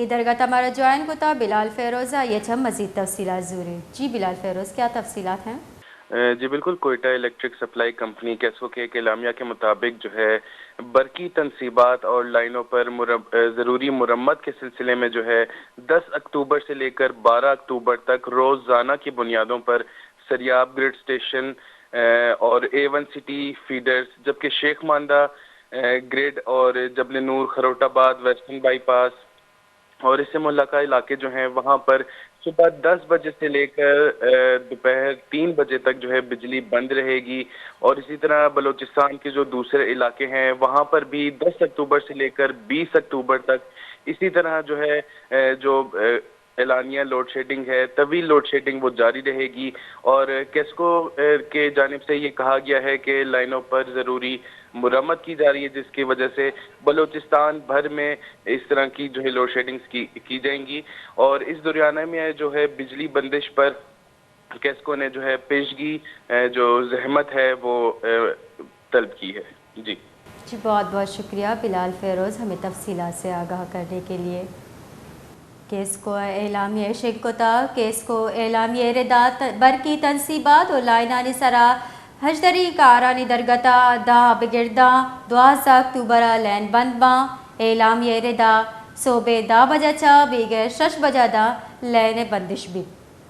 ادھر کا ہمارا جوائن کو تھا بلال فیروز یہ چھ مزید تفصیلات ضروری جی بلال فیروز کیا تفصیلات ہیں؟ جی بالکل، Quetta electric supply company QESCO کے ایک اعلامیہ کے مطابق جو ہے برقی تنصیبات اور لائنوں پر ضروری مرمت کے سلسلے میں جو ہے 10 اکتوبر سے لے کر 12 اکتوبر تک روزانہ کی بنیادوں پر سریاب گریڈ اسٹیشن اور A1 سٹی فیڈرز، جبکہ شیخ ماندہ گریڈ اور جبل نور، خروٹ آباد، ویسٹرن بائی پاس اور اس سے ملحقہ علاقے جو ہیں وہاں پر صبح 10 بجے سے لے کر دوپہر 3 بجے تک جو ہے بجلی بند رہے گی، اور اسی طرح بلوچستان کے جو دوسرے علاقے ہیں وہاں پر بھی 10 اکتوبر سے لے کر 20 اکتوبر تک اسی طرح جو ہے جو اعلانیہ لوڈ شیڈنگ ہے، طویل لوڈ شیڈنگ وہ جاری رہے گی، اور کیسکو کے جانب سے یہ کہا گیا ہے کہ لائنوں پر ضروری مرمت کی جا رہی ہے، جس کی وجہ سے بلوچستان بھر میں اس طرح کی جو ہے لوڈ شیڈنگز کی جائیں گی، اور اس دورانیہ میں جو ہے بجلی بندش پر کیسکو نے جو ہے پیشگی جو زحمت ہے وہ طلب کی ہے۔ جی بہت بہت شکریہ بلال فیروز ہمیں تفصیلات سے آگاہ کرنے کے لیے۔ کیسکو اعلامیہ شنکوتا کیسکو اعلامیہ ردات برقی تنصیبات اور لائنانی سرا ہجدری کارانی درگتا دا بگرداں 12 اکتوبر لین بند باں اعلامیہ ردا صوبے دا بجہ چا بیگے 6 بجہ دا لین بندش بھی